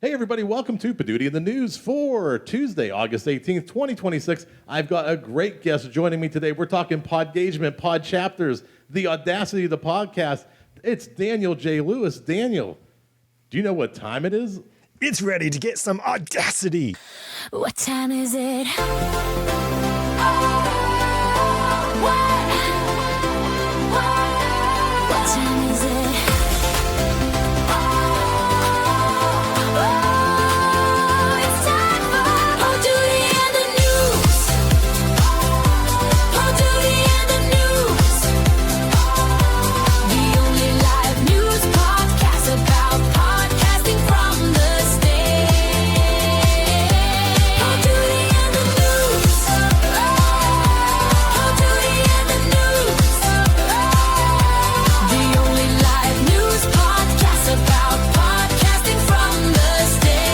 Hey everybody, welcome to Poduty in the News for Tuesday, August 18th, 2026. I've got a great guest joining me today. We're talking Podgagement, Podchapters, the Audacity of the podcast. It's Daniel J. Lewis. Daniel, do you know what time it is? It's ready to get some Audacity. What time is it? What time is it? It's time for Poduty and the News. Poduty and the News. The only live news podcast about podcasting from the stage. Poduty and the News. Poduty and the News. The only live news podcast about podcasting from the stage.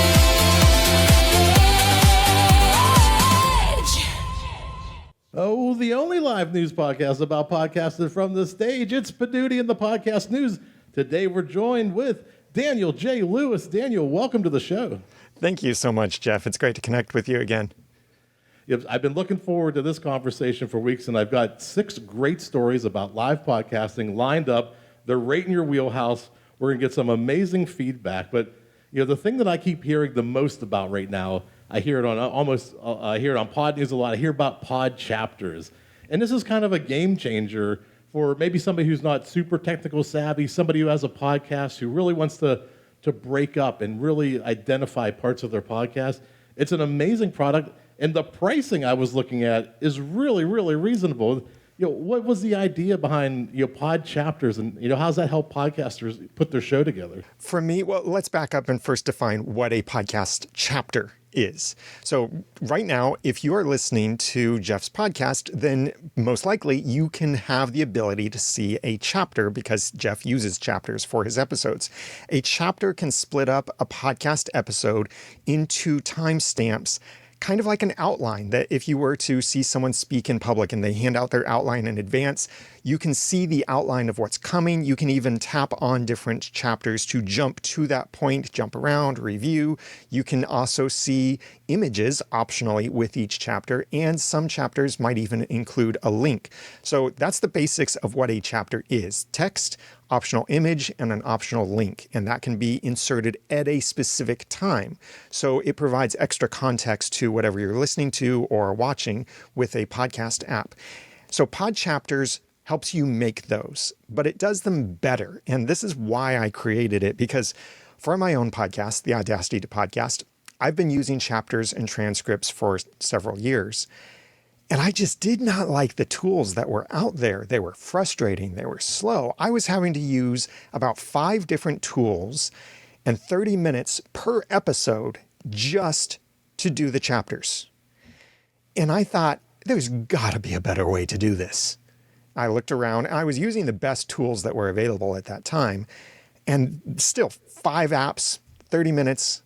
Oh, the only live news podcast about podcasting from the stage. It's Poduty and the Podcast News. Today we're joined with Daniel J. Lewis. Daniel, welcome to the show. Thank you so much, Jeff. It's great to connect with you again. Yep, I've been looking forward to this conversation for weeks, and I've got 6 great stories about live podcasting lined up. They're right in your wheelhouse. We're going to get some amazing feedback. But the thing that I keep hearing the most about right now, I hear it on I hear it on Pod News a lot. I hear about pod chapters, and this is kind of a game changer for maybe somebody who's not super technical savvy, somebody who has a podcast who really wants to break up and really identify parts of their podcast. It's an amazing product, and the pricing I was looking at is really, really reasonable. What was the idea behind pod chapters, and how does that help podcasters put their show together? For me, well, let's back up and first define what a podcast chapter is. So right now, if you are listening to Jeff's podcast, then most likely you can have the ability to see a chapter because Jeff uses chapters for his episodes. A chapter can split up a podcast episode into timestamps, kind of like an outline that if you were to see someone speak in public and they hand out their outline in advance, you can see the outline of what's coming. You can even tap on different chapters to jump to that point, jump around, review. You can also see images optionally with each chapter, and some chapters might even include a link. So that's the basics of what a chapter is: text, optional image, and an optional link, and that can be inserted at a specific time. So it provides extra context to whatever you're listening to or watching with a podcast app. So Podchapters helps you make those, but it does them better. And this is why I created it, because for my own podcast, the Audacity to Podcast, I've been using chapters and transcripts for several years. And I just did not like the tools that were out there. They were frustrating. They were slow. I was having to use about 5 different tools and 30 minutes per episode just to do the chapters. And I thought, there's got to be a better way to do this. I looked around, and I was using the best tools that were available at that time. And still, 5 apps, 30 minutes,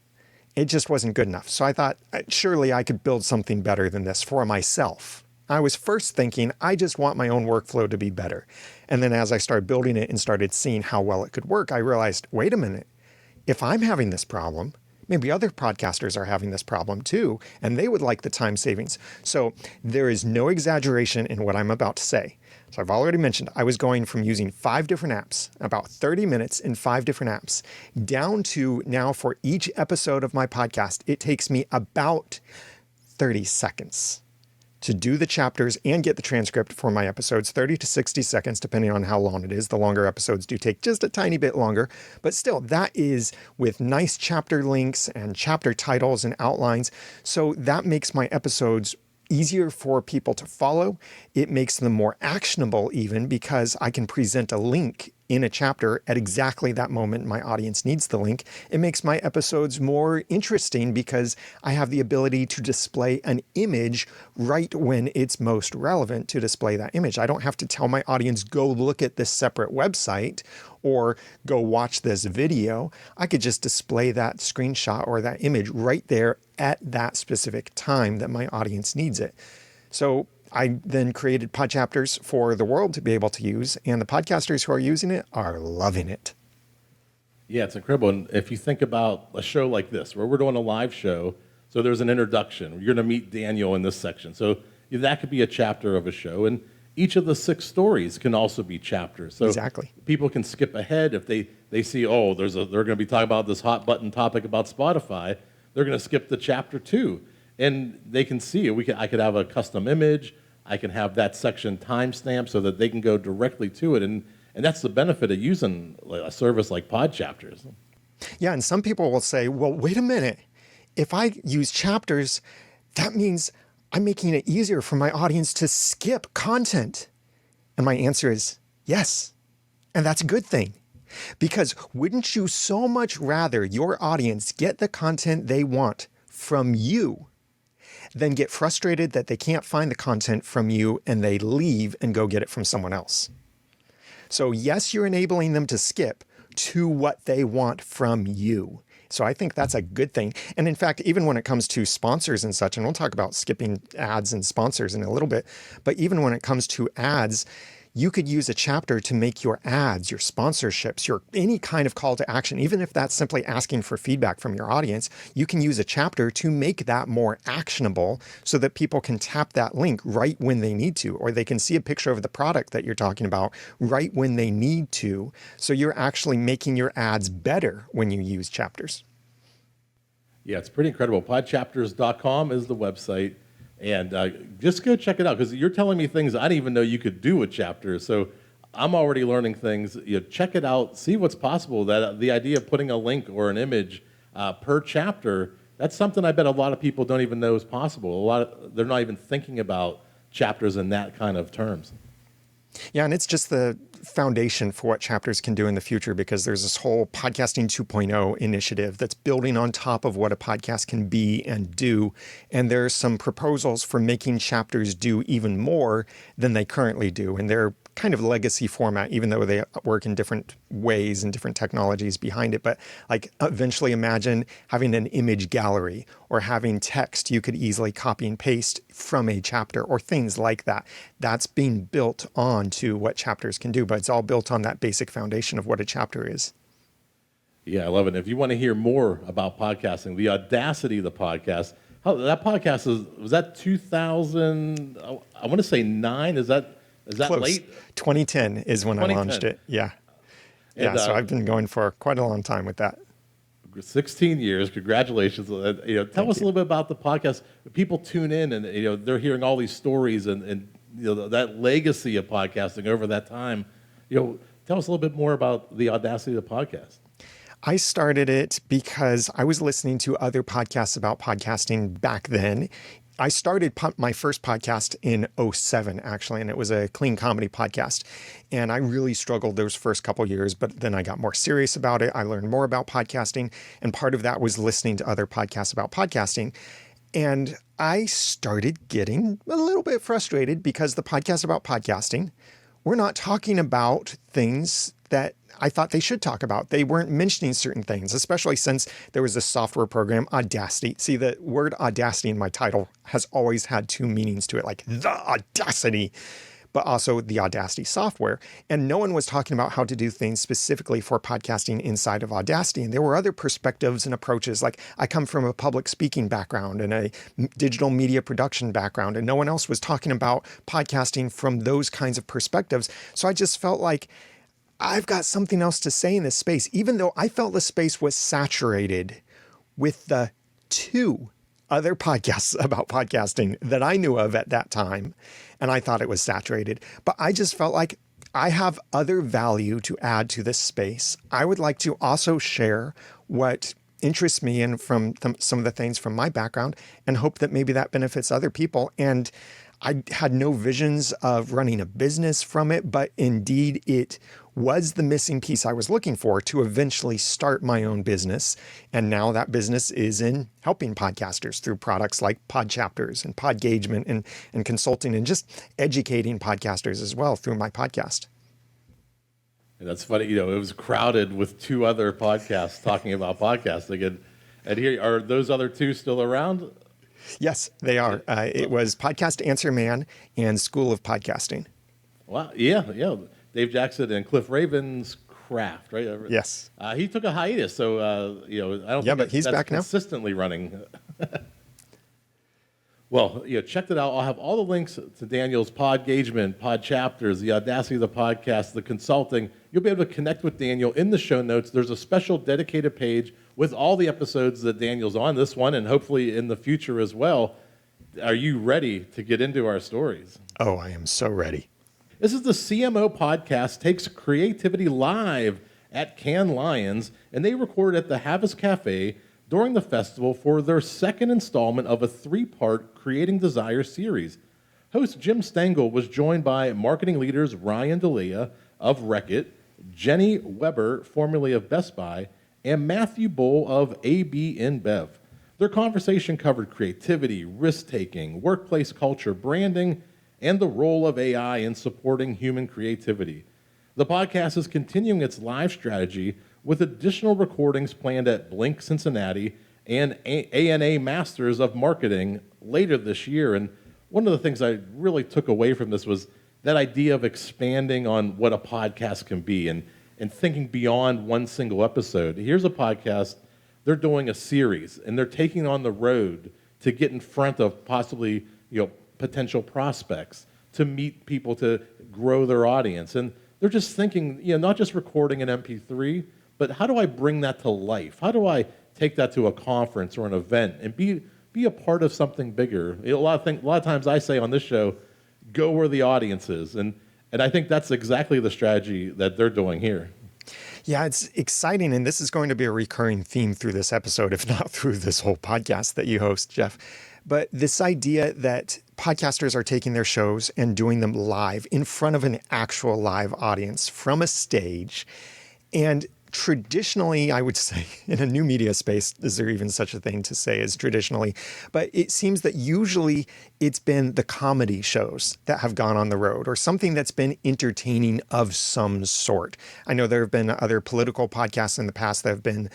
it just wasn't good enough. So I thought, surely I could build something better than this for myself. I was first thinking, I just want my own workflow to be better. And then as I started building it and started seeing how well it could work, I realized, wait a minute, if I'm having this problem, maybe other podcasters are having this problem too, and they would like the time savings. So there is no exaggeration in what I'm about to say. So I've already mentioned I was going from using 5 different apps, about 30 minutes in 5 different apps, down to now for each episode of my podcast, it takes me about 30 seconds to do the chapters and get the transcript for my episodes, 30 to 60 seconds, depending on how long it is. The longer episodes do take just a tiny bit longer, but still, that is with nice chapter links and chapter titles and outlines. So that makes my episodes easier for people to follow. It makes them more actionable even because I can present a link in a chapter at exactly that moment my audience needs the link. It makes my episodes more interesting because I have the ability to display an image right when it's most relevant to display that image. I don't have to tell my audience, go look at this separate website or go watch this video. I could just display that screenshot or that image right there at that specific time that my audience needs it. So I then created Podchapters for the world to be able to use, and the podcasters who are using it are loving it. Yeah, it's incredible. And if you think about a show like this, where we're doing a live show, so there's an introduction. You're going to meet Daniel in this section. So that could be a chapter of a show. And each of the 6 stories can also be chapters. So Exactly. people can skip ahead if they see, oh, they're going to be talking about this hot button topic about Spotify. They're going to skip to chapter 2. And they can see it. I could have a custom image. I can have that section timestamped so that they can go directly to it. And that's the benefit of using a service like Podchapters. Yeah, and some people will say, well, wait a minute. If I use chapters, that means I'm making it easier for my audience to skip content. And my answer is yes. And that's a good thing. Because wouldn't you so much rather your audience get the content they want from you than get frustrated that they can't find the content from you and they leave and go get it from someone else? So yes, you're enabling them to skip to what they want from you. So I think that's a good thing. And in fact, even when it comes to sponsors and such, and we'll talk about skipping ads and sponsors in a little bit, but even when it comes to ads, you could use a chapter to make your ads, your sponsorships, your any kind of call to action, even if that's simply asking for feedback from your audience, you can use a chapter to make that more actionable so that people can tap that link right when they need to, or they can see a picture of the product that you're talking about right when they need to. So you're actually making your ads better when you use chapters. Yeah, it's pretty incredible. Podchapters.com is the website. And just go check it out, because you're telling me things I didn't even know you could do with chapters. So I'm already learning things. Check it out, see what's possible. That the idea of putting a link or an image per chapter, that's something I bet a lot of people don't even know is possible. They're not even thinking about chapters in that kind of terms. Yeah, and it's just the foundation for what chapters can do in the future, because there's this whole podcasting 2.0 initiative that's building on top of what a podcast can be and do. And there's some proposals for making chapters do even more than they currently do. And they're kind of legacy format, even though they work in different ways and different technologies behind it. But like eventually imagine having an image gallery or having text you could easily copy and paste from a chapter or things like that. That's being built on to what chapters can do, but it's all built on that basic foundation of what a chapter is. Yeah, I love it. If you want to hear more about podcasting, the Audacity of the podcast, that podcast was that 2000, I want to say 9, is that Close. late? 2010 is when I launched it. Yeah. Yeah. And, So I've been going for quite a long time with that. 16 years. Congratulations. Tell us a little bit about the podcast. People tune in and they're hearing all these stories and that legacy of podcasting over that time. Tell us a little bit more about the Audacity of the podcast. I started it because I was listening to other podcasts about podcasting back then. I started my first podcast in 2007, actually, and it was a clean comedy podcast. And I really struggled those first couple years, but then I got more serious about it. I learned more about podcasting, and part of that was listening to other podcasts about podcasting. And I started getting a little bit frustrated because the podcasts about podcasting were not talking about things that I thought they should talk about. They weren't mentioning certain things, especially since there was this software program, Audacity. See, the word Audacity in my title has always had 2 meanings to it, like the Audacity, but also the Audacity software. And no one was talking about how to do things specifically for podcasting inside of Audacity. And there were other perspectives and approaches. Like I come from a public speaking background and a digital media production background, and no one else was talking about podcasting from those kinds of perspectives. So I just felt like I've got something else to say in this space, even though I felt the space was saturated with the 2 other podcasts about podcasting that I knew of at that time. And I thought it was saturated, but I just felt like I have other value to add to this space. I would like to also share what interests me and from some of the things from my background and hope that maybe that benefits other people. And I had no visions of running a business from it, but indeed it was the missing piece I was looking for to eventually start my own business. And now that business is in helping podcasters through products like Podchapters and Podgagement and consulting and just educating podcasters as well through my podcast. And that's funny. It was crowded with 2 other podcasts talking about podcasting. And here, are those other 2 still around? Yes, they are. It was Podcast Answer Man and School of Podcasting. Wow. Yeah. Dave Jackson and Cliff Ravens craft, right? Yes. He took a hiatus, so I don't Yeah, think but he's that's back now. consistently running. Well, check it out. I'll have all the links to Daniel's Podgagement, Podchapters, the Audacity of the podcast, the consulting. You'll be able to connect with Daniel in the show notes. There's a special dedicated page with all the episodes that Daniel's on, this one, and hopefully in the future as well. Are you ready to get into our stories? Oh, I am so ready. This is the CMO podcast takes creativity live at Cannes Lions, and they recorded at the Havas Cafe during the festival for their second installment of a 3-part Creating Desire series. Host Jim Stengel was joined by marketing leaders Ryan DeLea of Wreck-It, Jenny Weber, formerly of Best Buy, and Matthew Bull of AB InBev. Their conversation covered creativity, risk-taking, workplace culture, branding, and the role of AI in supporting human creativity. The podcast is continuing its live strategy with additional recordings planned at Blink Cincinnati and ANA Masters of Marketing later this year. And one of the things I really took away from this was that idea of expanding on what a podcast can be and thinking beyond one single episode. Here's a podcast, they're doing a series, and they're taking on the road to get in front of possibly potential prospects, to meet people, to grow their audience. And they're just thinking, not just recording an MP3, but how do I bring that to life? How do I take that to a conference or an event and be a part of something bigger? A lot of times I say on this show, go where the audience is. And I think that's exactly the strategy that they're doing here. Yeah, it's exciting. And this is going to be a recurring theme through this episode, if not through this whole podcast that you host, Jeff. But this idea that podcasters are taking their shows and doing them live in front of an actual live audience from a stage. And traditionally, I would say, in a new media space, is there even such a thing to say as traditionally? But it seems that usually it's been the comedy shows that have gone on the road or something that's been entertaining of some sort. I know there have been other political podcasts in the past that have been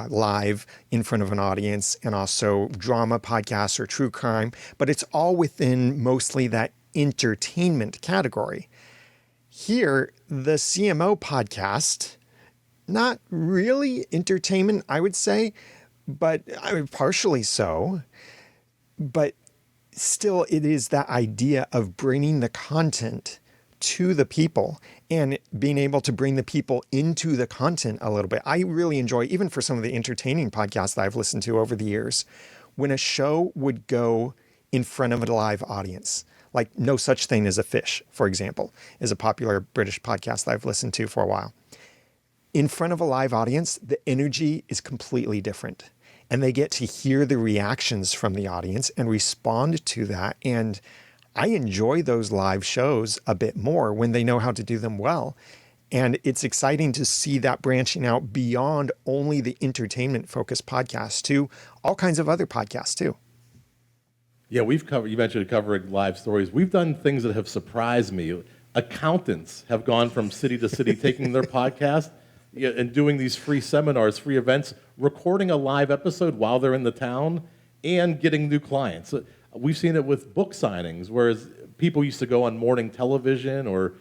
live in front of an audience, and also drama podcasts or true crime, but it's all within mostly that entertainment category. Here, the CMO podcast, not really entertainment, I would say, but partially so. But still, it is that idea of bringing the content to the people and being able to bring the people into the content a little bit. I really enjoy, even for some of the entertaining podcasts that I've listened to over the years, when a show would go in front of a live audience. Like No Such Thing as a Fish, for example, is a popular British podcast that I've listened to for a while. In front of a live audience, the energy is completely different. And they get to hear the reactions from the audience and respond to that. And I enjoy those live shows a bit more when they know how to do them well. And it's exciting to see that branching out beyond only the entertainment-focused podcasts to all kinds of other podcasts too. Yeah, you mentioned covering live stories. We've done things that have surprised me. Accountants have gone from city to city taking their podcast and doing these free seminars, free events, recording a live episode while they're in the town and getting new clients. We've seen it with book signings, whereas people used to go on morning television or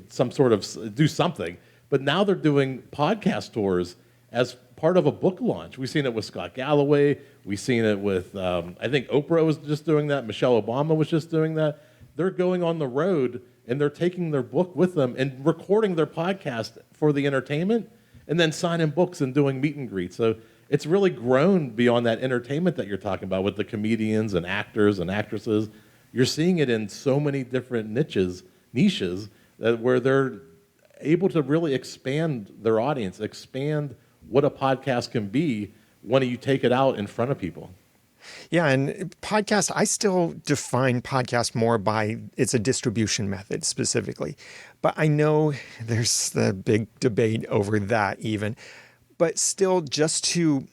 some sort of do something, but now they're doing podcast tours as part of a book launch. We've seen it with Scott Galloway. We've seen it with, I think Oprah was just doing that. Michelle Obama was just doing that. They're going on the road and they're taking their book with them and recording their podcast for the entertainment and then signing books and doing meet and greets. So it's really grown beyond that entertainment that you're talking about with the comedians and actors and actresses. You're seeing it in so many different niches where they're able to really expand their audience, expand what a podcast can be when you take it out in front of people. Yeah, and podcast, I still define podcast more by it's a distribution method specifically. But I know there's the big debate over that even. But still, just to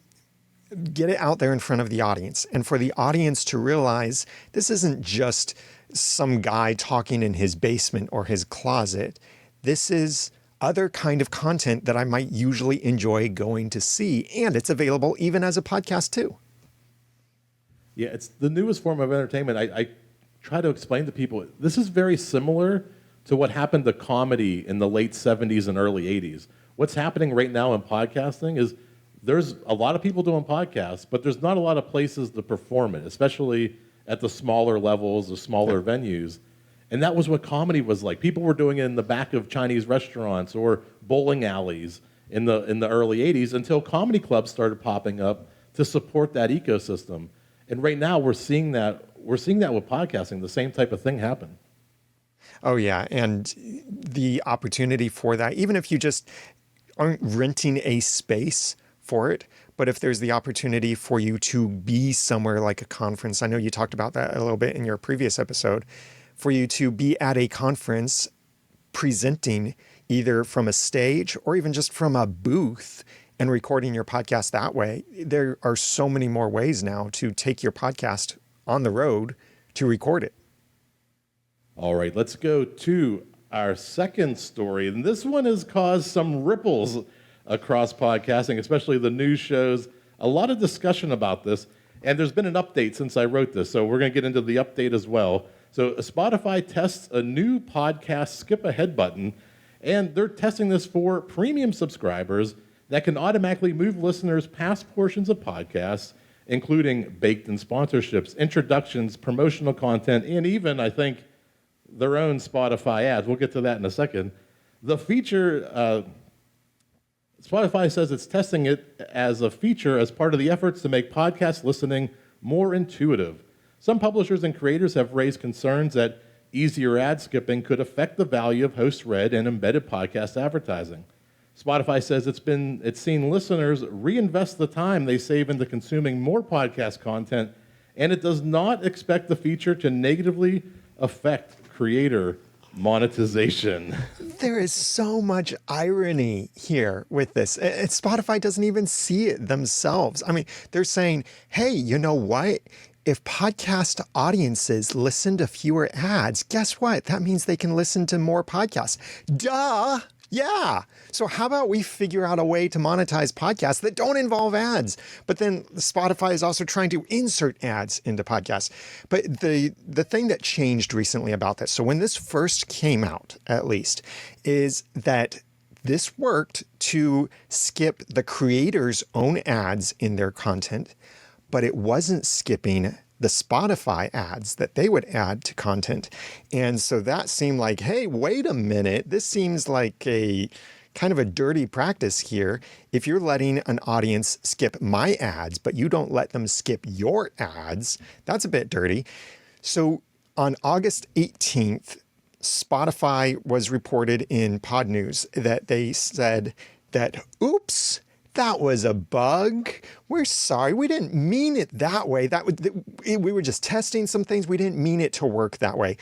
get it out there in front of the audience and for the audience to realize this isn't just some guy talking in his basement or his closet. This is other kind of content that I might usually enjoy going to see. And it's available even as a podcast too. Yeah, it's the newest form of entertainment. I try to explain to people, this is very similar to what happened to comedy in the late 70s and early 80s. What's happening right now in podcasting is there's a lot of people doing podcasts, but there's not a lot of places to perform it, especially at the smaller levels, the smaller venues. And that was what comedy was like. People were doing it in the back of Chinese restaurants or bowling alleys in the early 80s until comedy clubs started popping up to support that ecosystem. And right now we're seeing that with podcasting, the same type of thing happen. Oh, yeah. And the opportunity for that, even if you just aren't renting a space for it, but if there's the opportunity for you to be somewhere like a conference, I know you talked about that a little bit in your previous episode, for you to be at a conference presenting either from a stage or even just from a booth and recording your podcast that way. There are so many more ways now to take your podcast on the road to record it. All right, let's go to our second story. And this one has caused some ripples across podcasting, especially the news shows. A lot of discussion about this. And there's been an update since I wrote this, so we're going to get into the update as well. So Spotify tests a new podcast skip ahead button, and they're testing this for premium subscribers that can automatically move listeners past portions of podcasts, including baked-in sponsorships, introductions, promotional content, and even, I think, their own Spotify ads. We'll get to that in a second. The feature, Spotify says it's testing it as a feature as part of the efforts to make podcast listening more intuitive. Some publishers and creators have raised concerns that easier ad skipping could affect the value of host-read and embedded podcast advertising. Spotify says it's seen listeners reinvest the time they save into consuming more podcast content, and it does not expect the feature to negatively affect creator monetization. There is so much irony here with this. Spotify doesn't even see it themselves. I mean, they're saying, hey, you know what? If podcast audiences listen to fewer ads, guess what? That means they can listen to more podcasts. Duh! Yeah. So how about we figure out a way to monetize podcasts that don't involve ads? But then Spotify is also trying to insert ads into podcasts. But the thing that changed recently about this, so when this first came out, at least, is that this worked to skip the creator's own ads in their content, but it wasn't skipping the Spotify ads that they would add to content. And so that seemed like, hey, wait a minute, this seems like a kind of a dirty practice here. If you're letting an audience skip my ads, but you don't let them skip your ads, that's a bit dirty. So on August 18th, Spotify was reported in Pod News that they said that, oops, that was a bug. We're sorry. We didn't mean it that way. We were just testing some things. We didn't mean it to work that way.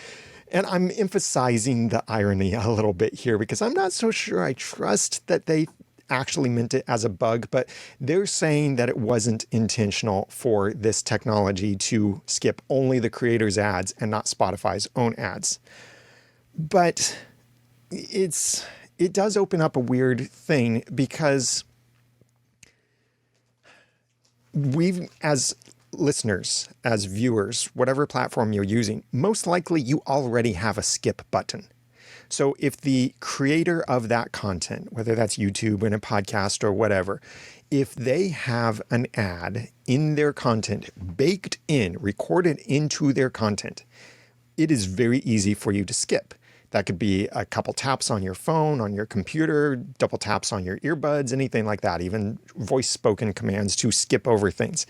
And I'm emphasizing the irony a little bit here because I'm not so sure I trust that they actually meant it as a bug, but they're saying that it wasn't intentional for this technology to skip only the creator's ads and not Spotify's own ads. But it does open up a weird thing because we've, as listeners, as viewers, whatever platform you're using, most likely you already have a skip button. So if the creator of that content, whether that's YouTube in a podcast or whatever, if they have an ad in their content, baked in, recorded into their content, it is very easy for you to skip. That could be a couple taps on your phone, on your computer, double taps on your earbuds, anything like that, even voice spoken commands to skip over things.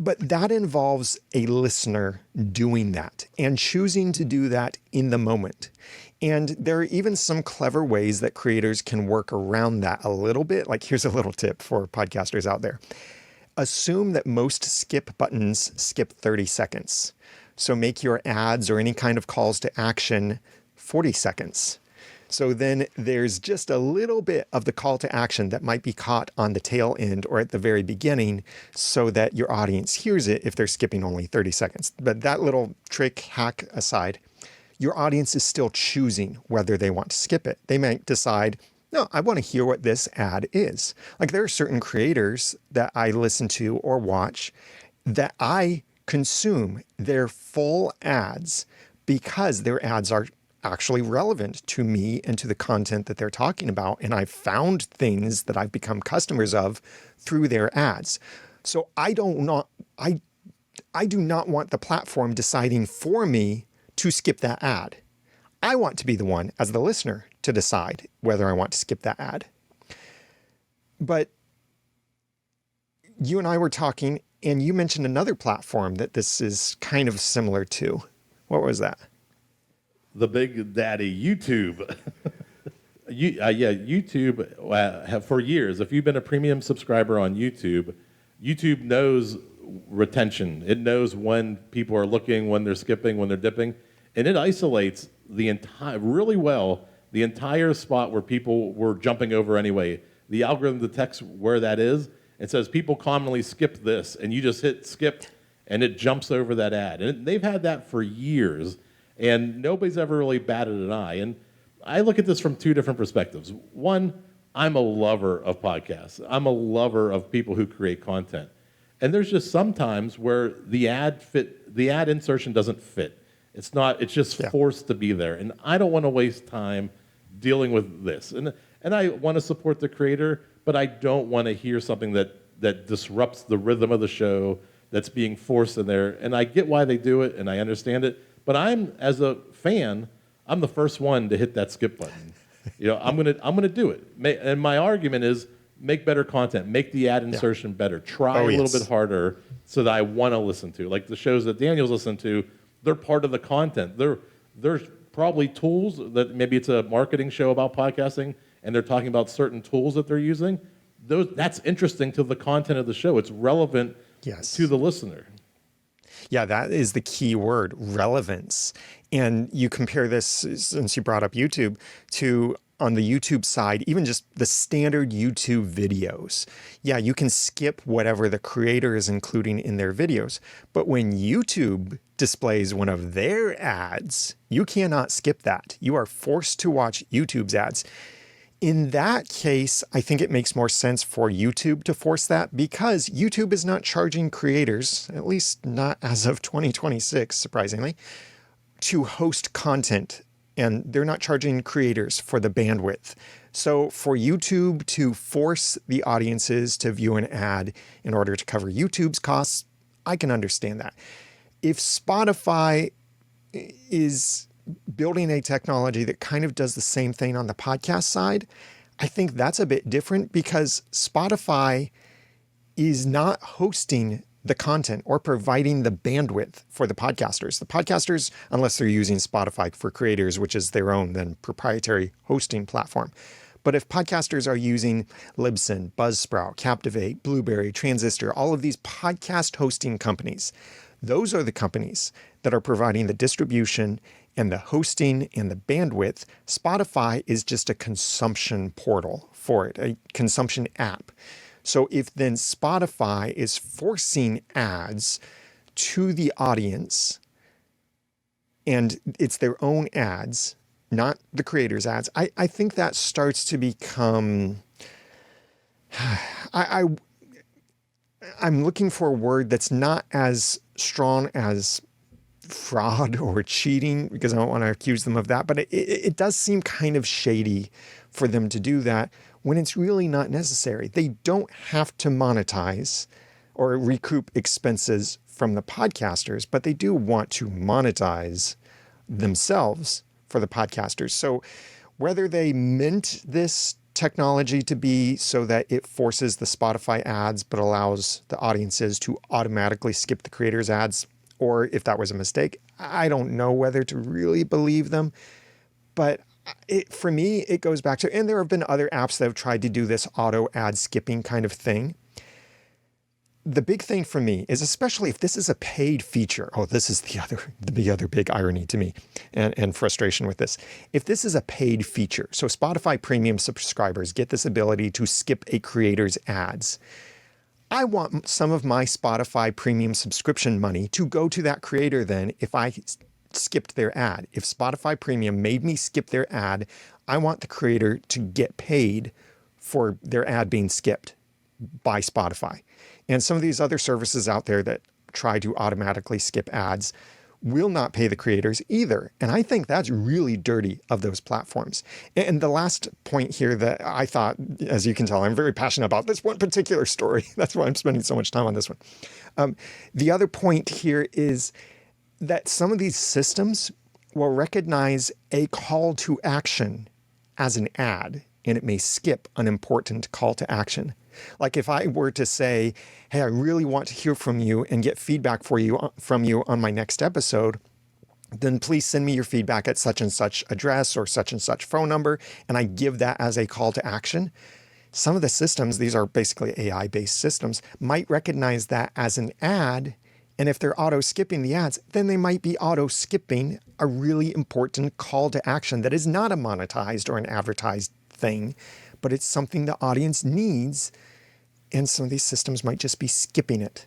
But that involves a listener doing that and choosing to do that in the moment. And there are even some clever ways that creators can work around that a little bit. Like here's a little tip for podcasters out there. Assume that most skip buttons skip 30 seconds. So make your ads or any kind of calls to action 40 seconds. So then there's just a little bit of the call to action that might be caught on the tail end or at the very beginning so that your audience hears it if they're skipping only 30 seconds. But that little trick hack aside, your audience is still choosing whether they want to skip it. They might decide, no, I want to hear what this ad is. Like there are certain creators that I listen to or watch that I consume their full ads because their ads are actually relevant to me and to the content that they're talking about. And I've found things that I've become customers of through their ads. So I do not want the platform deciding for me to skip that ad. I want to be the one, as the listener, to decide whether I want to skip that ad. But you and I were talking, and you mentioned another platform that this is kind of similar to. What was that? The big daddy, YouTube. YouTube have for years. If you've been a premium subscriber on YouTube, YouTube knows retention. It knows when people are looking, when they're skipping, when they're dipping, and it isolates the entire spot where people were jumping over anyway. The algorithm detects where that is. It says people commonly skip this, and you just hit skip, and it jumps over that ad. And they've had that for years, and nobody's ever really batted an eye. And I look at this from two different perspectives. One, I'm a lover of podcasts. I'm a lover of people who create content. And there's just sometimes where the ad insertion doesn't fit. It's just forced to be there. And I don't want to waste time dealing with this. And I want to support the creator, but I don't want to hear something that disrupts the rhythm of the show that's being forced in there. And I get why they do it, and I understand it. But as a fan, I'm the first one to hit that skip button. I'm gonna do it. And my argument is make better content, make the ad insertion better, try a little bit harder so that I want to listen to. Like the shows that Daniel's listened to, they're part of the content. There's probably tools that maybe it's a marketing show about podcasting, and they're talking about certain tools that they're using. That's interesting to the content of the show. It's relevant to the listener. Yeah, that is the key word, relevance. And you compare this, since you brought up YouTube, to on the YouTube side, even just the standard YouTube videos. Yeah, you can skip whatever the creator is including in their videos. But when YouTube displays one of their ads, you cannot skip that. You are forced to watch YouTube's ads. In that case, I think it makes more sense for YouTube to force that because YouTube is not charging creators, at least not as of 2026, surprisingly, to host content. And they're not charging creators for the bandwidth. So for YouTube to force the audiences to view an ad in order to cover YouTube's costs, I can understand that. If Spotify is building a technology that kind of does the same thing on the podcast side, I think that's a bit different because Spotify is not hosting the content or providing the bandwidth for the podcasters. The podcasters, unless they're using Spotify for Creators, which is their own then proprietary hosting platform. But if podcasters are using Libsyn, Buzzsprout, Captivate, Blueberry, Transistor, all of these podcast hosting companies, those are the companies that are providing the distribution and the hosting and the bandwidth. Spotify is just a consumption portal for it, a consumption app. So if then Spotify is forcing ads to the audience and it's their own ads, not the creator's ads, I think that starts to become, I'm looking for a word that's not as strong as fraud or cheating because I don't want to accuse them of that, but it does seem kind of shady for them to do that when it's really not necessary. They don't have to monetize or recoup expenses from the podcasters, but they do want to monetize themselves for the podcasters. So whether they meant this technology to be so that it forces the Spotify ads but allows the audiences to automatically skip the creators' ads, or if that was a mistake, I don't know whether to really believe them. But for me, it goes back to, and there have been other apps that have tried to do this auto ad skipping kind of thing. The big thing for me is, especially if this is a paid feature, this is the other big irony to me and frustration with this. If this is a paid feature, so Spotify premium subscribers get this ability to skip a creator's ads. I want some of my Spotify premium subscription money to go to that creator then if I skipped their ad. If Spotify premium made me skip their ad, I want the creator to get paid for their ad being skipped by Spotify. And some of these other services out there that try to automatically skip ads will not pay the creators either. And I think that's really dirty of those platforms. And the last point here that I thought, as you can tell, I'm very passionate about this one particular story. That's why I'm spending so much time on this one. The other point here is that some of these systems will recognize a call to action as an ad, and it may skip an important call to action. Like if I were to say, hey, I really want to hear from you and get feedback from you on my next episode, then please send me your feedback at such and such address or such and such phone number, and I give that as a call to action. Some of the systems, these are basically AI-based systems, might recognize that as an ad, and if they're auto-skipping the ads, then they might be auto-skipping a really important call to action that is not a monetized or an advertised thing, but it's something the audience needs, and some of these systems might just be skipping it.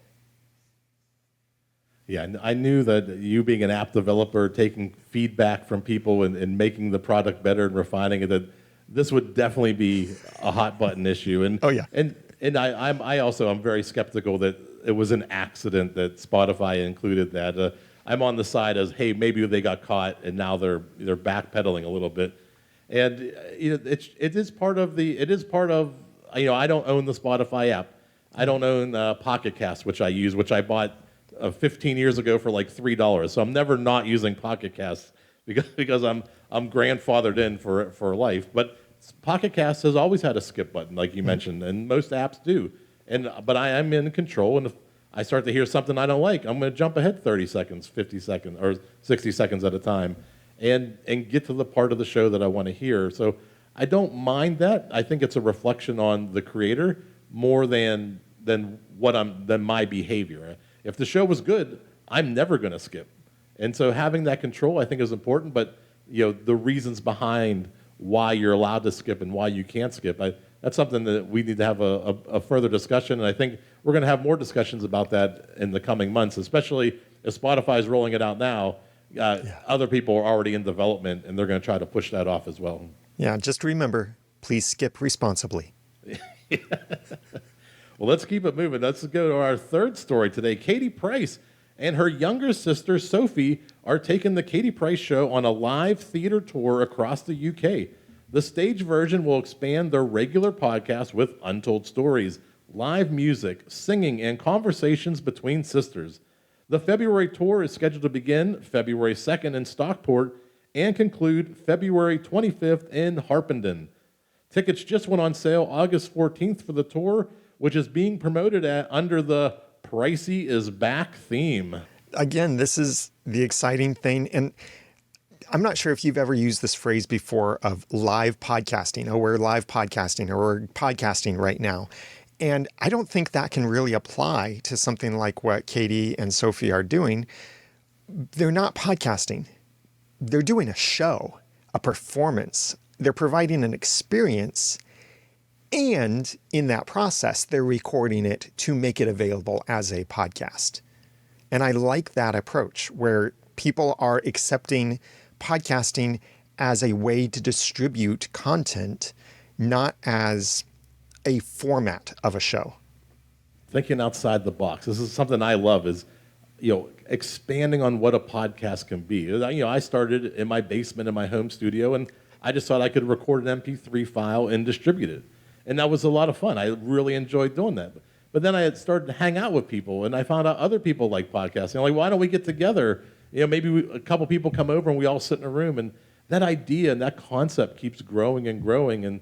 Yeah, I knew that you being an app developer, taking feedback from people and making the product better and refining it, that this would definitely be a hot button issue. And Oh, yeah. And I also am very skeptical that it was an accident that Spotify included that. I'm on the side as, hey, maybe they got caught and now they're backpedaling a little bit. And it is part of I don't own the Spotify app. I don't own Pocket Cast, which I use, which I bought 15 years ago for like $3. So I'm never not using Pocket Cast because I'm grandfathered in for life. But Pocket Cast has always had a skip button, like you mentioned, and most apps do. But I am in control, and if I start to hear something I don't like, I'm going to jump ahead 30 seconds, 50 seconds, or 60 seconds at a time, and get to the part of the show that I want to hear. So I don't mind that. I think it's a reflection on the creator more than my behavior. If the show was good, I'm never going to skip. And so having that control, I think, is important. But the reasons behind why you're allowed to skip and why you can't skip, that's something that we need to have a further discussion. And I think we're going to have more discussions about that in the coming months, especially if Spotify is rolling it out now. Other people are already in development, and they're going to try to push that off as well. Yeah, just remember, please skip responsibly. Well, let's keep it moving. Let's go to our third story today. Katie Price and her younger sister, Sophie, are taking the Katie Price Show on a live theater tour across the UK. The stage version will expand their regular podcast with untold stories, live music, singing, and conversations between sisters. The February tour is scheduled to begin February 2nd in Stockport and conclude February 25th in Harpenden. Tickets just went on sale August 14th for the tour, which is being promoted under the Pricey is Back theme. Again, this is the exciting thing. And I'm not sure if you've ever used this phrase before of live podcasting. Oh, we're live podcasting, or we're podcasting right now. And I don't think that can really apply to something like what Katie and Sophie are doing. They're not podcasting. They're doing a show, a performance. They're providing an experience. And in that process, they're recording it to make it available as a podcast. And I like that approach where people are accepting podcasting as a way to distribute content, not as a format of a show. Thinking outside the box. This is something I love, is expanding on what a podcast can be. I started in my basement in my home studio, and I just thought I could record an MP3 file and distribute it. And that was a lot of fun. I really enjoyed doing that. But then I had started to hang out with people, and I found out other people like podcasting. I'm like, why don't we get together? Maybe a couple people come over and we all sit in a room. And that idea and that concept keeps growing and growing. And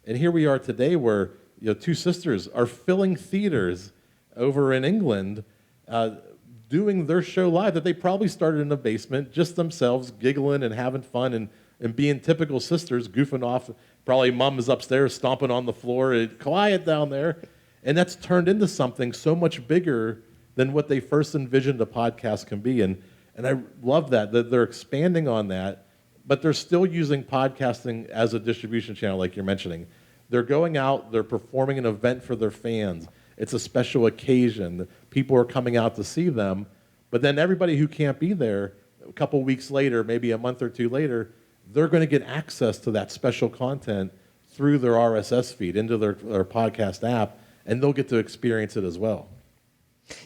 here we are today where two sisters are filling theaters over in England, doing their show live that they probably started in the basement, just themselves, giggling and having fun and being typical sisters, goofing off. Probably mom is upstairs stomping on the floor, quiet down there. And that's turned into something so much bigger than what they first envisioned a podcast can be. And I love that they're expanding on that, but they're still using podcasting as a distribution channel, like you're mentioning. They're going out, they're performing an event for their fans. It's a special occasion. People are coming out to see them. But then everybody who can't be there, a couple weeks later, maybe a month or two later, they're going to get access to that special content through their RSS feed into their podcast app, and they'll get to experience it as well.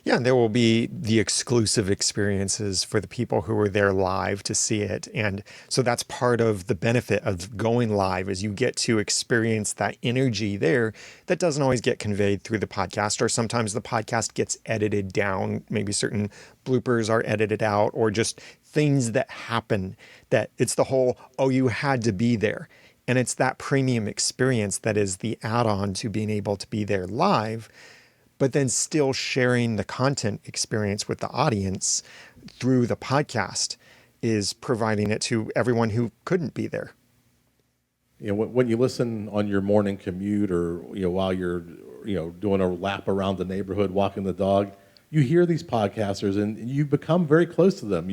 Yeah, and there will be the exclusive experiences for the people who are there live to see it. And so that's part of the benefit of going live is you get to experience that energy there that doesn't always get conveyed through the podcast, or sometimes the podcast gets edited down. Maybe certain bloopers are edited out, or just things that happen that it's the whole, oh, you had to be there. And it's that premium experience that is the add-on to being able to be there live, but then still sharing the content experience with the audience through the podcast is providing it to everyone who couldn't be there. You know, when you listen on your morning commute, or while you're doing a lap around the neighborhood, walking the dog, you hear these podcasters and you become very close to them.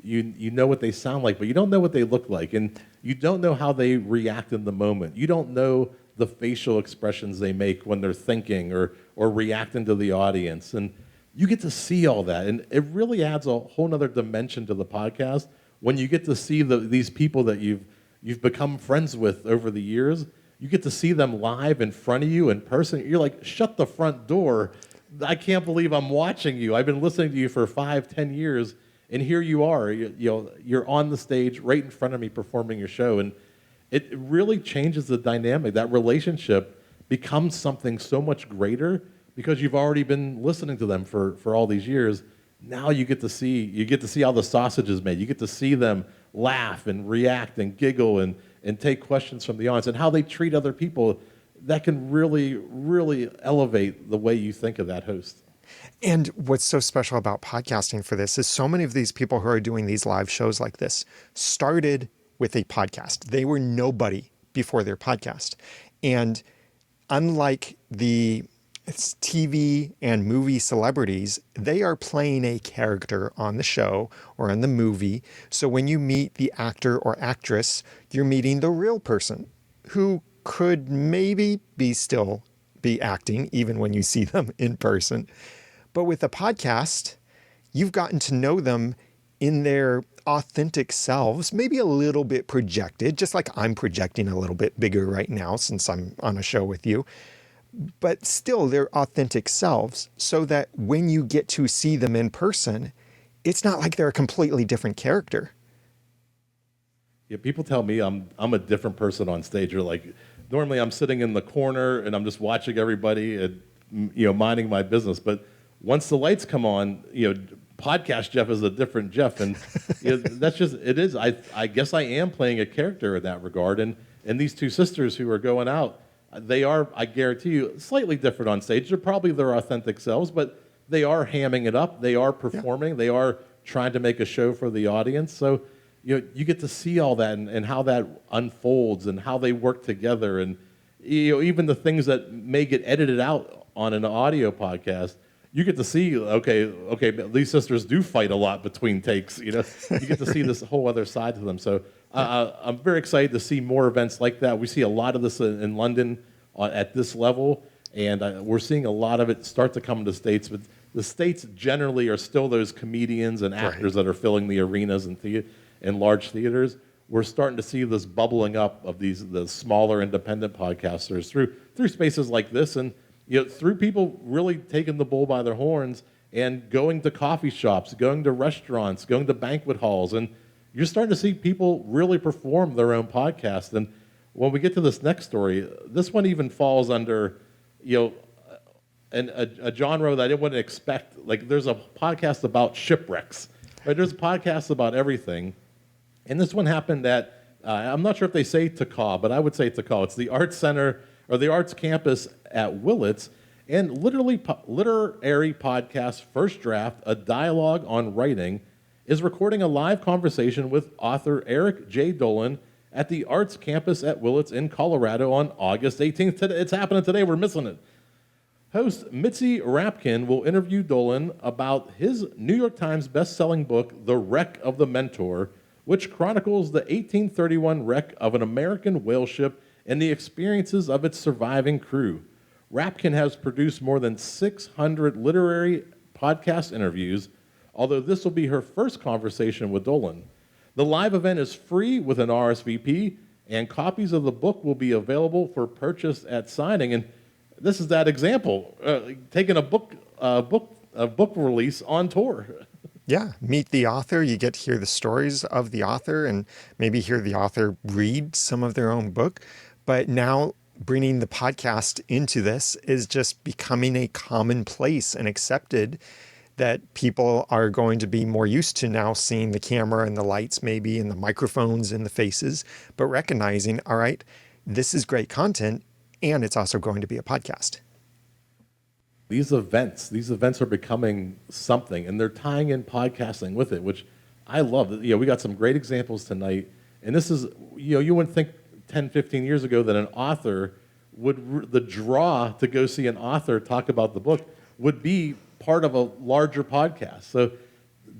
You know what they sound like, but you don't know what they look like, and you don't know how they react in the moment. You don't know the facial expressions they make when they're thinking or reacting to the audience. And you get to see all that. And it really adds a whole nother dimension to the podcast when you get to see these people that you've become friends with over the years. You get to see them live in front of you in person. You're like, shut the front door. I can't believe I'm watching you. I've been listening to you for 5-10 years, and here you are. You're on the stage right in front of me performing your show. And it really changes the dynamic. That relationship becomes something so much greater because you've already been listening to them for all these years. Now you get to see how the sausage is made. You get to see them laugh and react and giggle and take questions from the audience, and how they treat other people. That can really, really elevate the way you think of that host. And what's so special about podcasting for this is so many of these people who are doing these live shows like this started with a podcast. They were nobody before their podcast. And unlike the TV and movie celebrities, they are playing a character on the show or on the movie. So when you meet the actor or actress, you're meeting the real person who could maybe still be acting even when you see them in person. But with a podcast, you've gotten to know them in their authentic selves, maybe a little bit projected, just like I'm projecting a little bit bigger right now since I'm on a show with you, but still their authentic selves, so that when you get to see them in person, it's not like they're a completely different character. Yeah, people tell me I'm a different person on stage. Or like, normally I'm sitting in the corner and I'm just watching everybody and minding my business. But once the lights come on, podcast Jeff is a different Jeff, and that's just it is. I guess I am playing a character in that regard. And these two sisters who are going out, they are, I guarantee you, slightly different on stage. They're probably their authentic selves, but they are hamming it up. They are performing. Yeah. They are trying to make a show for the audience. So you get to see all that and how that unfolds and how they work together, and even the things that may get edited out on an audio podcast. You get to see, okay, these sisters do fight a lot between takes. You get to see this whole other side to them. So I'm very excited to see more events like that. We see a lot of this in London at this level, and we're seeing a lot of it start to come to the States. But the States generally are still those comedians and actors that are filling the arenas and large theaters. We're starting to see this bubbling up of the smaller independent podcasters through spaces like this, and through people really taking the bull by their horns and going to coffee shops, going to restaurants, going to banquet halls, and you're starting to see people really perform their own podcast. And when we get to this next story, this one even falls under, a genre that I wouldn't expect. Like, there's a podcast about shipwrecks, right? There's a podcast about everything, and this one happened at I'm not sure if they say TACA, but I would say TACA. It's the Arts Center or the Arts Campus at Willits, and literary podcast First Draft, a dialogue on writing, is recording a live conversation with author Eric J. Dolan at the Arts Campus at Willits in Colorado on August 18th. It's happening today. We're missing it. Host Mitzi Rapkin will interview Dolan about his New York Times best-selling book, The Wreck of the Mentor, which chronicles the 1831 wreck of an American whale ship and the experiences of its surviving crew. Rapkin has produced more than 600 literary podcast interviews, although this will be her first conversation with Dolan. The live event is free with an RSVP, and copies of the book will be available for purchase at signing. And this is that example, taking a book a book release on tour. Yeah, meet the author. You get to hear the stories of the author and maybe hear the author read some of their own book. But now bringing the podcast into this is just becoming a commonplace and accepted that people are going to be more used to now seeing the camera and the lights maybe and the microphones and the faces, but recognizing, all right, this is great content and it's also going to be a podcast. These events are becoming something, and they're tying in podcasting with it, which I love. You know, we got some great examples tonight, and this is, you know, you wouldn't think 10, 15 years ago that an author the draw to go see an author talk about the book would be part of a larger podcast. So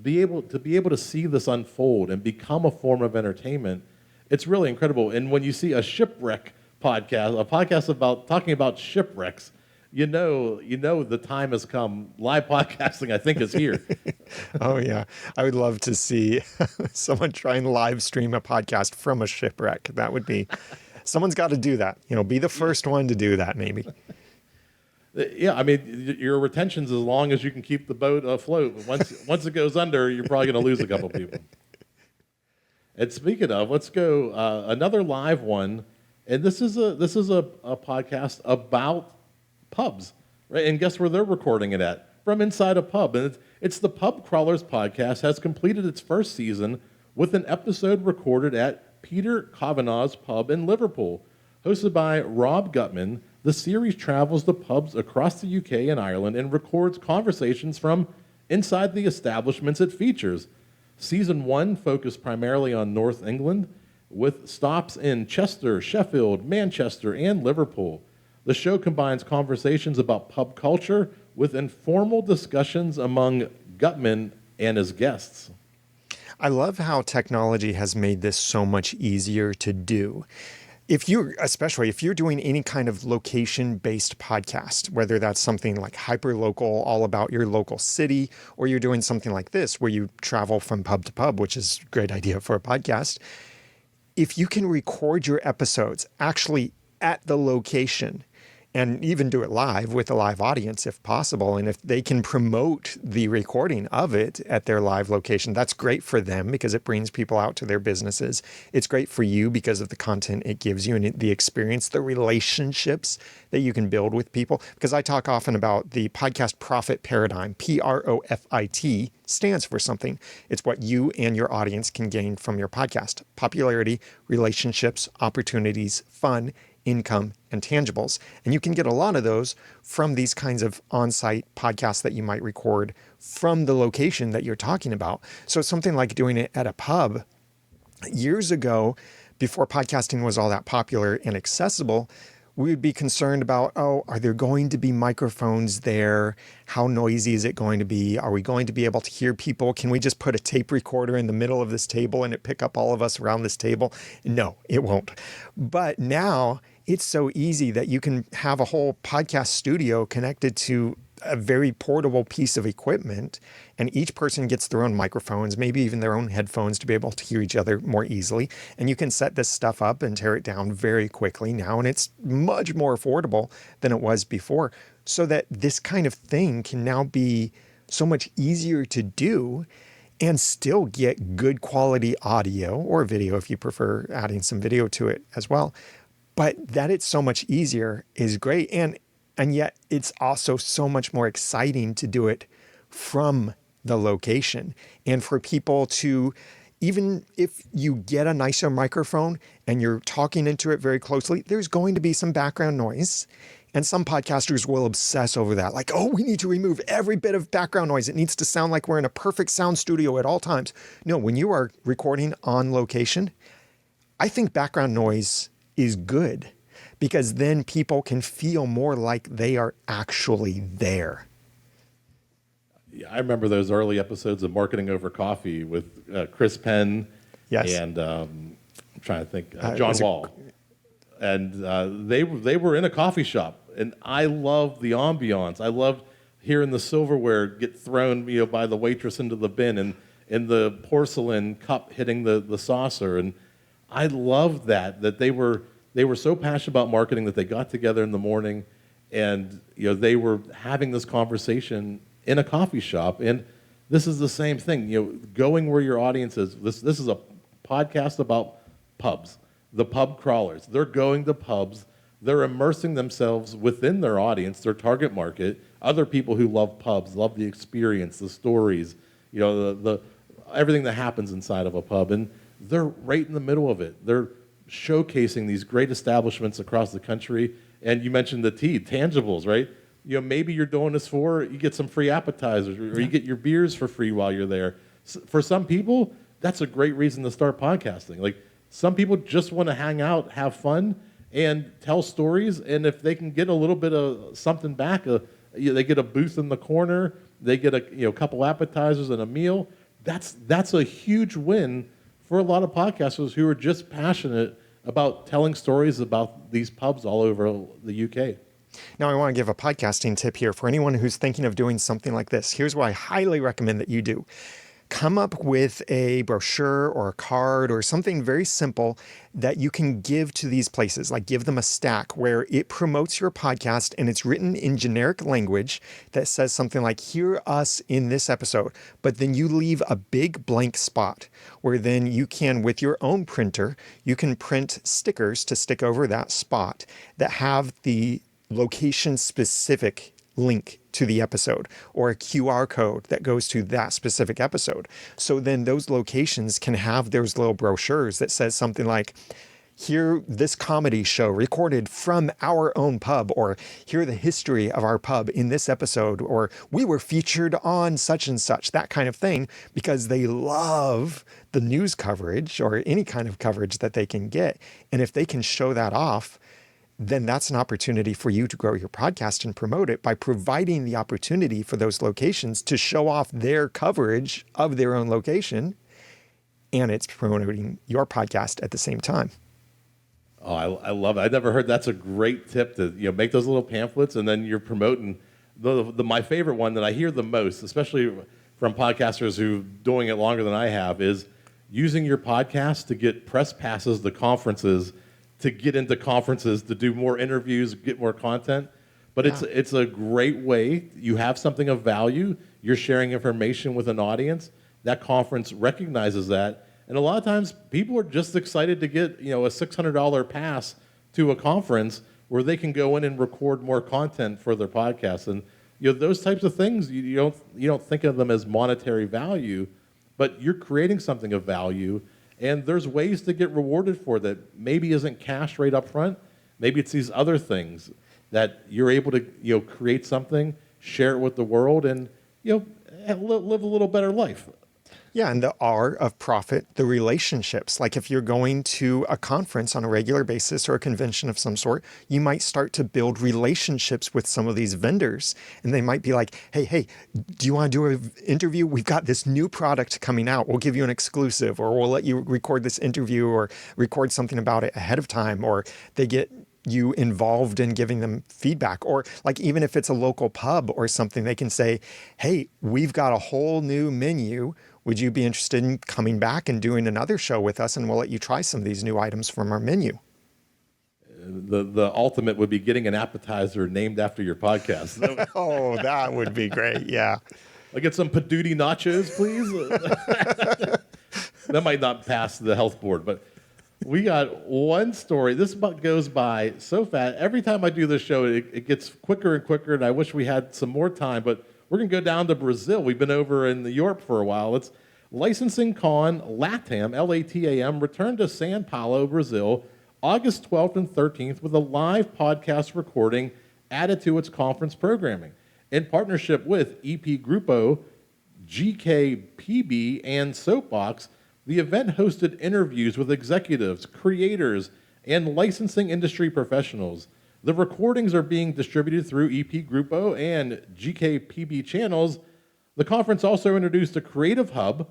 be able to see this unfold and become a form of entertainment, it's really incredible. And when you see a shipwreck podcast, a podcast about talking about shipwrecks, you know the time has come. Live podcasting, I think, is here. Oh, yeah. I would love to see someone try and live stream a podcast from a shipwreck. That would be, someone's got to do that. You know, be the first one to do that, maybe. Yeah, I mean, your retention's as long as you can keep the boat afloat. Once it goes under, you're probably going to lose a couple people. And speaking of, let's go another live one. And this is a podcast about pubs, right? And guess where they're recording it at? From inside a pub. And it's the Pub Crawlers podcast has completed its first season with an episode recorded at Peter Kavanagh's pub in Liverpool. Hosted by Rob Gutman, the series travels to pubs across the UK and Ireland and records conversations from inside the establishments it features. Season 1 focused primarily on North England, with stops in Chester, Sheffield, Manchester, and Liverpool. The show combines conversations about pub culture with informal discussions among Gutman and his guests. I love how technology has made this so much easier to do. Especially if you're doing any kind of location-based podcast, whether that's something like hyper-local, all about your local city, or you're doing something like this where you travel from pub to pub, which is a great idea for a podcast. If you can record your episodes actually at the location and even do it live with a live audience if possible, and if they can promote the recording of it at their live location, that's great for them because it brings people out to their businesses. It's great for you because of the content it gives you and the experience, the relationships that you can build with people. Because I talk often about the podcast profit paradigm. PROFIT stands for something. It's what you and your audience can gain from your podcast: popularity, relationships, opportunities, fun, income, and tangibles. And you can get a lot of those from these kinds of on-site podcasts that you might record from the location that you're talking about. So something like doing it at a pub. Years ago, before podcasting was all that popular and accessible, we would be concerned about, are there going to be microphones there? How noisy is it going to be? Are we going to be able to hear people? Can we just put a tape recorder in the middle of this table and it pick up all of us around this table? No, it won't. But now it's so easy that you can have a whole podcast studio connected to a very portable piece of equipment, and each person gets their own microphones, maybe even their own headphones to be able to hear each other more easily. And you can set this stuff up and tear it down very quickly now, and it's much more affordable than it was before. So that this kind of thing can now be so much easier to do and still get good quality audio or video if you prefer adding some video to it as well. But that it's so much easier is great. And yet it's also so much more exciting to do it from the location. And for people to, even if you get a nicer microphone and you're talking into it very closely, there's going to be some background noise. And some podcasters will obsess over that. Like, we need to remove every bit of background noise. It needs to sound like we're in a perfect sound studio at all times. No, when you are recording on location, I think background noise is good because then people can feel more like they are actually there. Yeah, I remember those early episodes of Marketing Over Coffee with Chris Penn. Yes. And I'm trying to think, John Wall. And they were in a coffee shop, and I loved the ambiance. I loved hearing the silverware get thrown, by the waitress into the bin, and the porcelain cup hitting the saucer. And I loved that they were so passionate about marketing that they got together in the morning, and they were having this conversation, in a coffee shop. And this is the same thing, going where your audience is. This is a podcast about pubs, the pub crawlers. They're going to pubs. They're immersing themselves within their audience, their target market, other people who love pubs, love the experience, the stories, the everything that happens inside of a pub. And they're right in the middle of it. They're showcasing these great establishments across the country. And you mentioned the tangibles, right? Maybe you're doing this you get some free appetizers, or you get your beers for free while you're there. For some people, that's a great reason to start podcasting. Like, some people just want to hang out, have fun, and tell stories. And if they can get a little bit of something back, they get a booth in the corner, they get a couple appetizers and a meal. That's a huge win for a lot of podcasters who are just passionate about telling stories about these pubs all over the UK. Now, I want to give a podcasting tip here for anyone who's thinking of doing something like this. Here's what I highly recommend that you do. Come up with a brochure or a card or something very simple that you can give to these places, like give them a stack where it promotes your podcast and it's written in generic language that says something like, hear us in this episode. But then you leave a big blank spot where then you can, with your own printer, you can print stickers to stick over that spot that have the location-specific link to the episode or a QR code that goes to that specific episode. So then those locations can have those little brochures that says something like, hear this comedy show recorded from our own pub, or hear the history of our pub in this episode, or we were featured on such and such, that kind of thing, because they love the news coverage or any kind of coverage that they can get. And if they can show that off, then that's an opportunity for you to grow your podcast and promote it by providing the opportunity for those locations to show off their coverage of their own location, and it's promoting your podcast at the same time. Oh, I love it. I never heard that's a great tip to make those little pamphlets, and then you're promoting my favorite one that I hear the most, especially from podcasters who doing it longer than I have, is using your podcast to get press passes to conferences, to get into conferences, to do more interviews, get more content. But it's a great way. You have something of value. You're sharing information with an audience. That conference recognizes that. And a lot of times people are just excited to get a $600 pass to a conference where they can go in and record more content for their podcast. And those types of things, you don't think of them as monetary value, but you're creating something of value. And there's ways to get rewarded for that. Maybe isn't cash right up front. Maybe it's these other things that you're able to create something, share it with the world, and live a little better life. Yeah, and the R of profit, the relationships. Like if you're going to a conference on a regular basis or a convention of some sort, you might start to build relationships with some of these vendors. And they might be like, hey, do you want to do an interview? We've got this new product coming out. We'll give you an exclusive, or we'll let you record this interview or record something about it ahead of time. Or they get you involved in giving them feedback. Or like even if it's a local pub or something, they can say, hey, we've got a whole new menu. Would you be interested in coming back and doing another show with us, and we'll let you try some of these new items from our menu? The ultimate would be getting an appetizer named after your podcast. Oh, that would be great. Yeah. I'll get some Poduty nachos, please. That might not pass the health board, but we got one story. This goes by so fast. Every time I do this show, it gets quicker and quicker, and I wish we had some more time, but we're going to go down to Brazil. We've been over in Europe for a while. It's LicensingCon LATAM, LATAM, returned to Sao Paulo, Brazil, August 12th and 13th with a live podcast recording added to its conference programming. In partnership with EP Grupo, GKPB, and Soapbox, the event hosted interviews with executives, creators, and licensing industry professionals. The recordings are being distributed through EP Grupo and GKPB channels. The conference also introduced a creative hub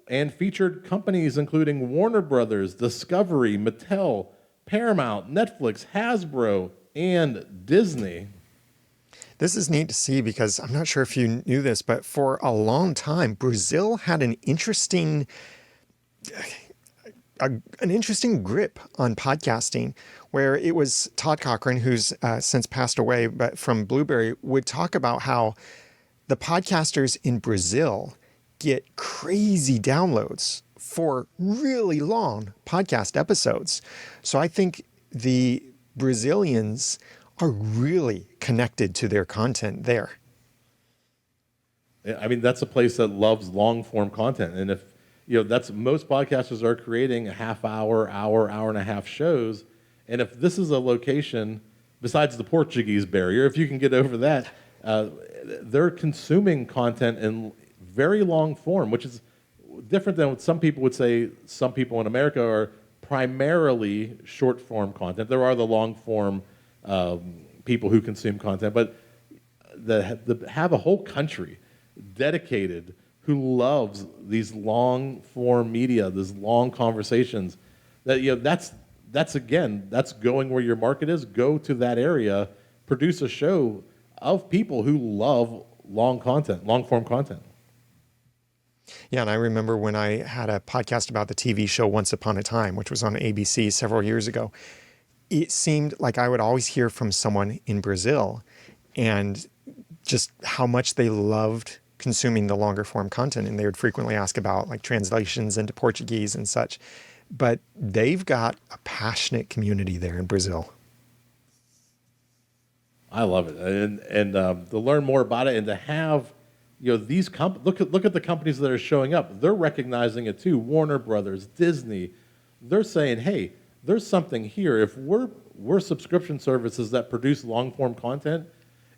and featured companies including Warner Brothers, Discovery, Mattel, Paramount, Netflix, Hasbro, and Disney. This is neat to see because I'm not sure if you knew this, but for a long time, Brazil had an interesting grip on podcasting, where it was Todd Cochran, who's since passed away, but from Blueberry, would talk about how the podcasters in Brazil get crazy downloads for really long podcast episodes. So I think the Brazilians are really connected to their content there. I mean, that's a place that loves long form content. And if, that's most podcasters are creating a half hour, hour and a half shows. And if this is a location, besides the Portuguese barrier, if you can get over that, they're consuming content in very long form, which is different than what some people would say. Some people in America are primarily short form content. There are the long form people who consume content, but have a whole country dedicated who loves these long form media, these long conversations. That's going where your market is. Go to that area, produce a show of people who love long form content. Yeah, and I remember when I had a podcast about the TV show Once Upon a Time, which was on ABC several years ago. It seemed like I would always hear from someone in Brazil and just how much they loved consuming the longer form content. And they would frequently ask about like translations into Portuguese and such. But they've got a passionate community there in Brazil. I love it. And to learn more about it and to have, these look at the companies that are showing up. They're recognizing it too. Warner Brothers, Disney, they're saying, hey, there's something here. If we're subscription services that produce long form content,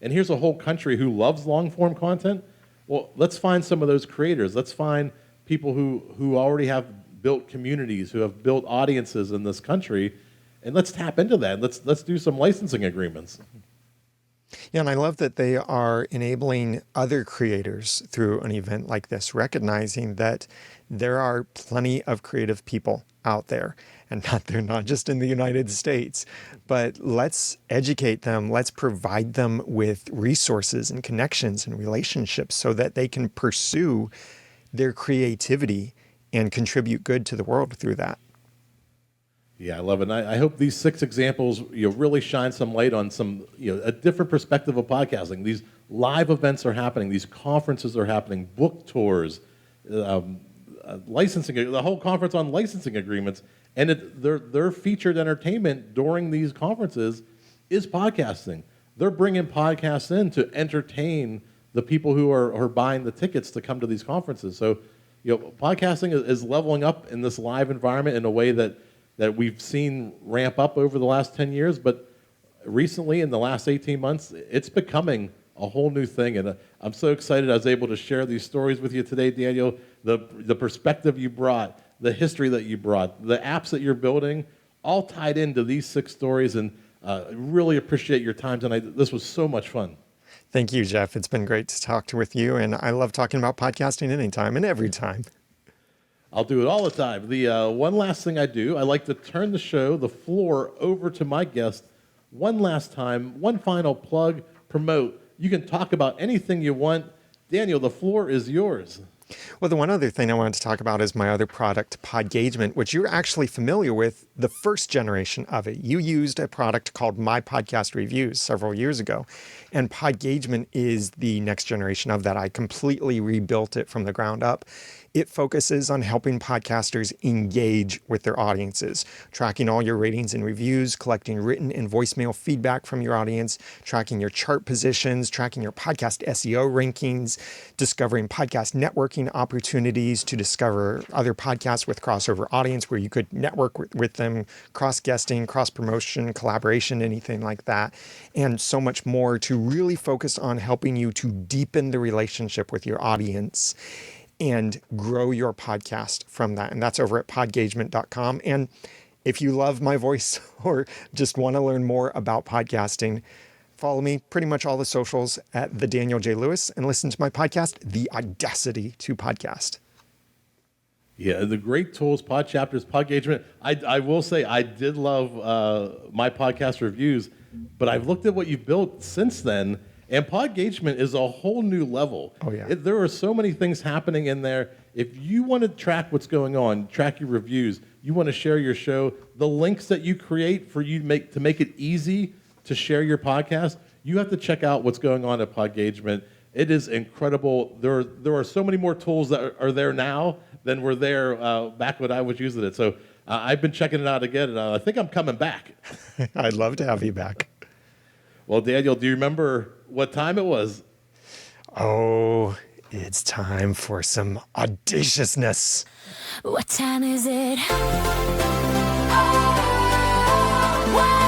and here's a whole country who loves long form content, well, let's find some of those creators. Let's find people who already have built communities, who have built audiences in this country, and let's tap into that. Let's do some licensing agreements. Yeah, and I love that they are enabling other creators through an event like this, recognizing that there are plenty of creative people out there, and they're not just in the United States, but let's educate them. Let's provide them with resources and connections and relationships so that they can pursue their creativity and contribute good to the world through that. Yeah, I love it. And I hope these 6 examples really shine some light on some a different perspective of podcasting. These live events are happening. These conferences are happening. Book tours, licensing, the whole conference on licensing agreements, and their featured entertainment during these conferences is podcasting. They're bringing podcasts in to entertain the people who are buying the tickets to come to these conferences. So, podcasting is leveling up in this live environment in a way that we've seen ramp up over the last 10 years, but recently in the last 18 months, it's becoming a whole new thing. And I'm so excited I was able to share these stories with you today, Daniel. The perspective you brought, the history that you brought, the apps that you're building, all tied into these 6 stories. And really appreciate your time tonight. This was so much fun. Thank you, Jeff. It's been great to talk with you. And I love talking about podcasting anytime and every time. I'll do it all the time. The one last thing I do, I like to turn the floor over to my guest one last time, one final plug, promote. You can talk about anything you want. Daniel, the floor is yours. Well, the one other thing I wanted to talk about is my other product, Podgagement, which you're actually familiar with, the first generation of it. You used a product called My Podcast Reviews several years ago, and Podgagement is the next generation of that. I completely rebuilt it from the ground up. It focuses on helping podcasters engage with their audiences, tracking all your ratings and reviews, collecting written and voicemail feedback from your audience, tracking your chart positions, tracking your podcast SEO rankings, discovering podcast networking opportunities to discover other podcasts with crossover audience where you could network with them, cross-guesting, cross-promotion, collaboration, anything like that, and so much more to really focus on helping you to deepen the relationship with your audience and grow your podcast from that. And that's over at podgagement.com. And if you love my voice or just want to learn more about podcasting, follow me pretty much all the socials at the Daniel J. Lewis and listen to my podcast, The Audacity to Podcast. Yeah, the great tools, Podchapters, Podgagement. I will say I did love my podcast reviews, but I've looked at what you've built since then, and Podgagement is a whole new level. Oh, yeah. There are so many things happening in there. If you want to track what's going on, track your reviews, you want to share your show, the links that you create for you to make it easy to share your podcast, you have to check out what's going on at Podgagement. It is incredible. There are so many more tools that are there now than were there back when I was using it. So I've been checking it out again, and I think I'm coming back. I'd love to have you back. Well, Daniel, do you remember what time it was? Oh, it's time for some audaciousness. What time is it? Oh, what